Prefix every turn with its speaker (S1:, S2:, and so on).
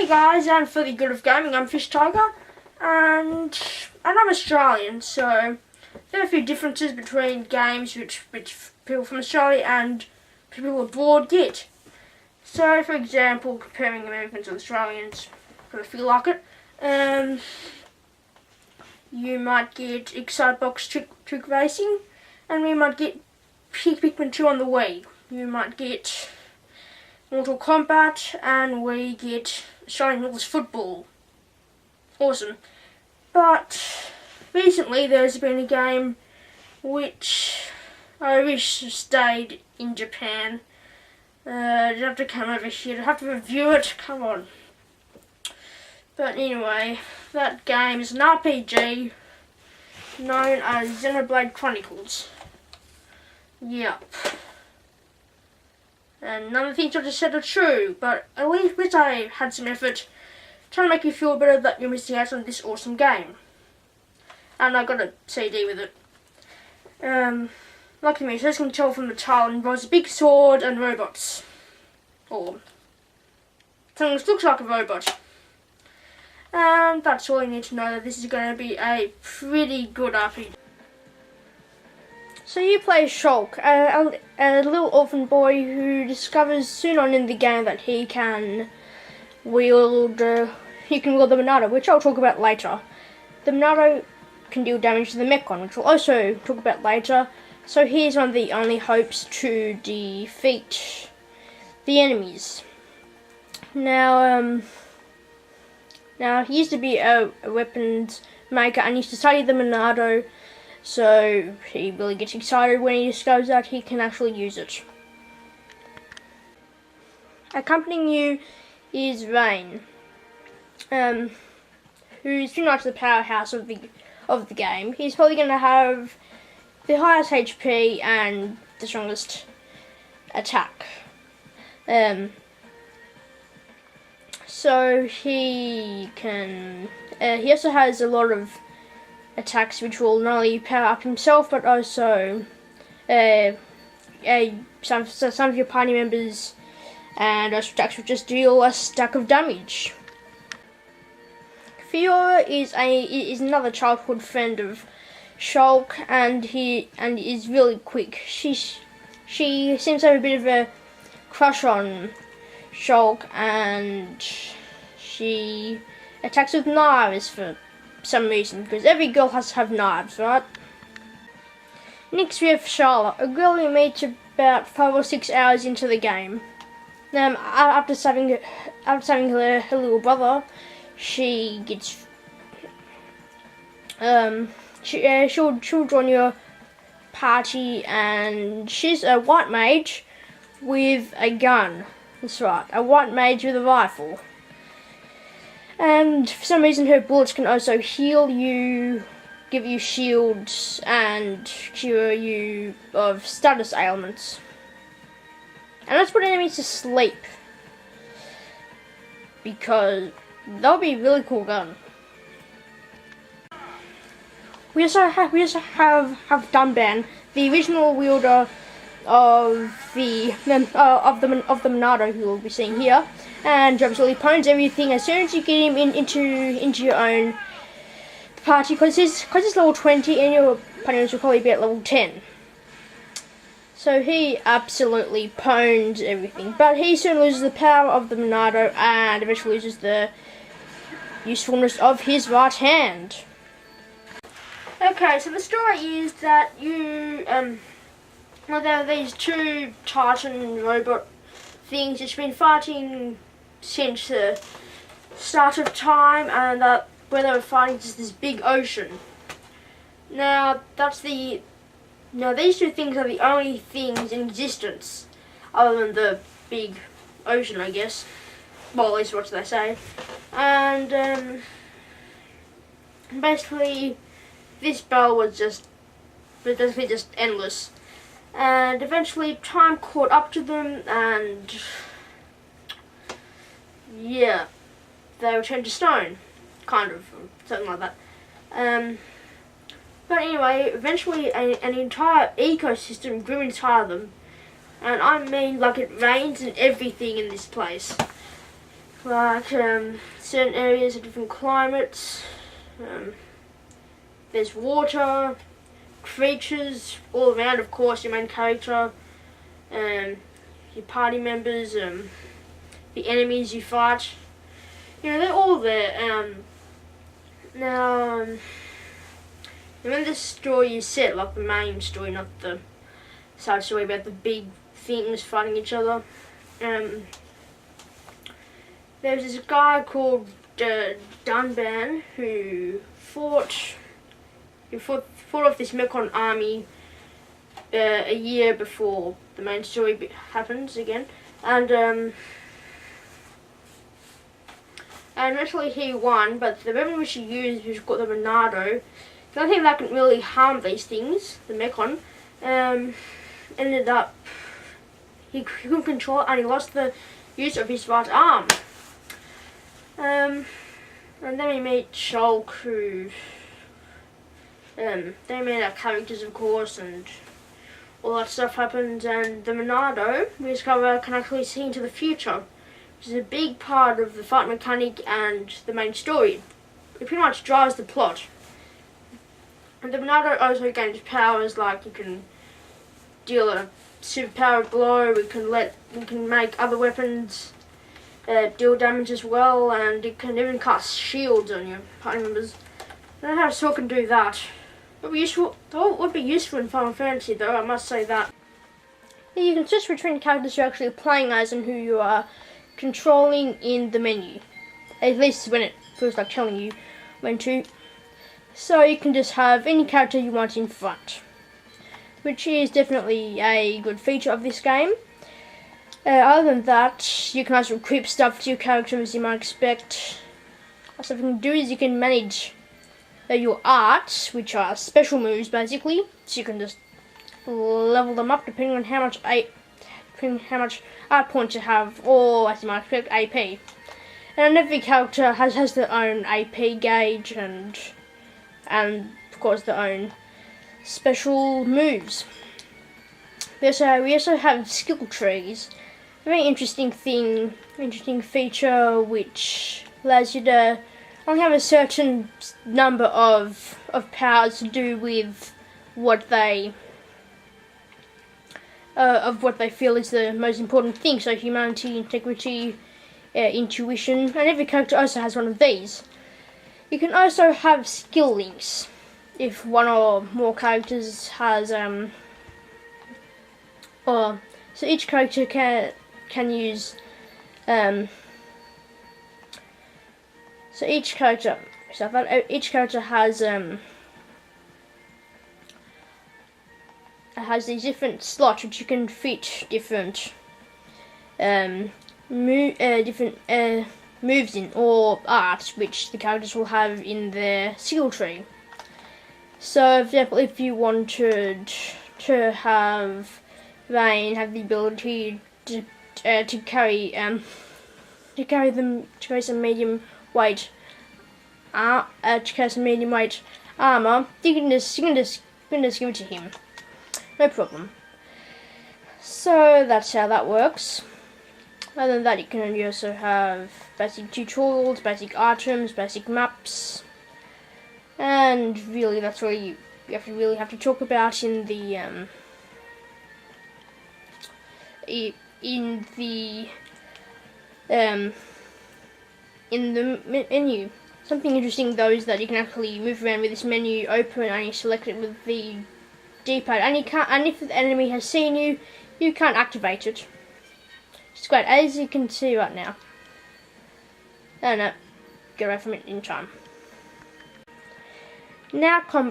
S1: Hey guys, and for the good of gaming, I'm Fish Tiger, and I'm Australian, so there are a few differences between games which people from Australia and people abroad get. So, for example, comparing Americans with Australians, if I feel like it, you might get Excite Box trick racing, and we might get Pikmin 2 on the Wii. You might get Mortal Kombat, and we get Australian rules football. Awesome. But recently there's been a game which I wish stayed in Japan. I'd have to come over here to have to review it. Come on. But anyway, that game is an RPG known as Xenoblade Chronicles. Yep. And none of the things I just said are true, but at least I had some effort trying to make you feel better that you're missing out on this awesome game. And I got a CD with it. Lucky me, so as you can tell from the title, it involves a big sword and robots. Or something that looks like a robot. And that's all you need to know, that this is going to be a pretty good RPG. So you play Shulk, a little orphan boy who discovers soon on in the game that he can wield the Monado, which I'll talk about later. The Monado can deal damage to the Mechon, which we'll also talk about later. So he's one of the only hopes to defeat the enemies. Now he used to be a weapons maker and used to study the Monado. So he really gets excited when he discovers that he can actually use it. Accompanying you is Rain, who's pretty much the powerhouse of the game. He's probably going to have the highest HP and the strongest attack. So he can. He also has a lot of attacks which will not only power up himself but also some of your party members, and those attacks will just deal a stack of damage. Fiora is another childhood friend of Shulk, and is really quick. She seems to have a bit of a crush on Shulk, and she attacks with knives for some reason, because every girl has to have knives, right? Next we have Charlotte, a girl we meet about 5 or 6 hours into the game. After saving her little brother, she gets she'll join your party, and she's a white mage with a gun. That's right, a white mage with a rifle. And for some reason her bullets can also heal you, give you shields, and cure you of status ailments. And let's put enemies to sleep, because that'll be a really cool gun. We also have Dunban, the original wielder of the Monado, who we'll be seeing here, and absolutely pwns everything as soon as you get him into your own party, because he's level 20 and your opponents will probably be at level 10. So he absolutely pwns everything, but he soon loses the power of the Monado and eventually loses the usefulness of his right hand. Okay, so the story is that there are these two Titan robot things which have been fighting since the start of time, and that where they were fighting is this big ocean. Now these two things are the only things in existence other than the big ocean, I guess. Well, at least what they say. And basically this battle was just endless. And eventually time caught up to them, and yeah, they were turned to stone, kind of, something like that. But anyway, eventually an entire ecosystem grew inside of them, and I mean, like, it rains and everything in this place. Like certain areas have different climates. There's water, creatures all around, of course, your main character, your party members, the enemies you fight. You know, they're all there. Now, when the story is set, like the main story, not the side story about the big things fighting each other, there's this guy called Dunban who fought off this Mekon army a year before the main story happens again, and eventually he won, but the weapon which he used, which was called the Monado, the only thing that can really harm these things, the Mekon, ended up, he couldn't control it and he lost the use of his right arm. And then we meet Shulk, who, they meet our characters, of course, and all that stuff happens, and the Monado, we discover, can actually see into the future, which is a big part of the fight mechanic and the main story. It pretty much drives the plot. And the Monado also gains powers, like you can deal a superpower blow, we can make other weapons deal damage as well, and it can even cast shields on your party members. I don't know how Sword can do that. It would be useful in Final Fantasy though, I must say that. Yeah, you can switch between characters you're actually playing as and who you are controlling in the menu. At least when it feels like telling you when to. So you can just have any character you want in front, which is definitely a good feature of this game. Other than that, you can also equip stuff to your character as you might expect. What you can do is you can manage your arts, which are special moves basically, so you can just level them up depending on how much art points you have, or as you might expect, AP. And every character has their own AP gauge and of course their own special moves. We also have skill trees. A very interesting feature which allows you to only have a certain number of powers to do with what they feel is the most important thing. So humanity, integrity, intuition, and every character also has one of these. You can also have skill links if one or more characters has so each character can use each character has these different slots which you can fit different moves in, or art which the characters will have in their skill tree. So, for example, if you wanted to have Vayne have the ability to carry some medium weight armor, you can just give it to him. No problem. So that's how that works. Other than that, you can also have basic tutorials, basic items, basic maps, and really that's all you have to talk about in the menu. Something interesting though is that you can actually move around with this menu open and you select it with the D-pad, and if the enemy has seen you, you can't activate it. It's great, as you can see right now. Oh no, get away from it in time. Now combat.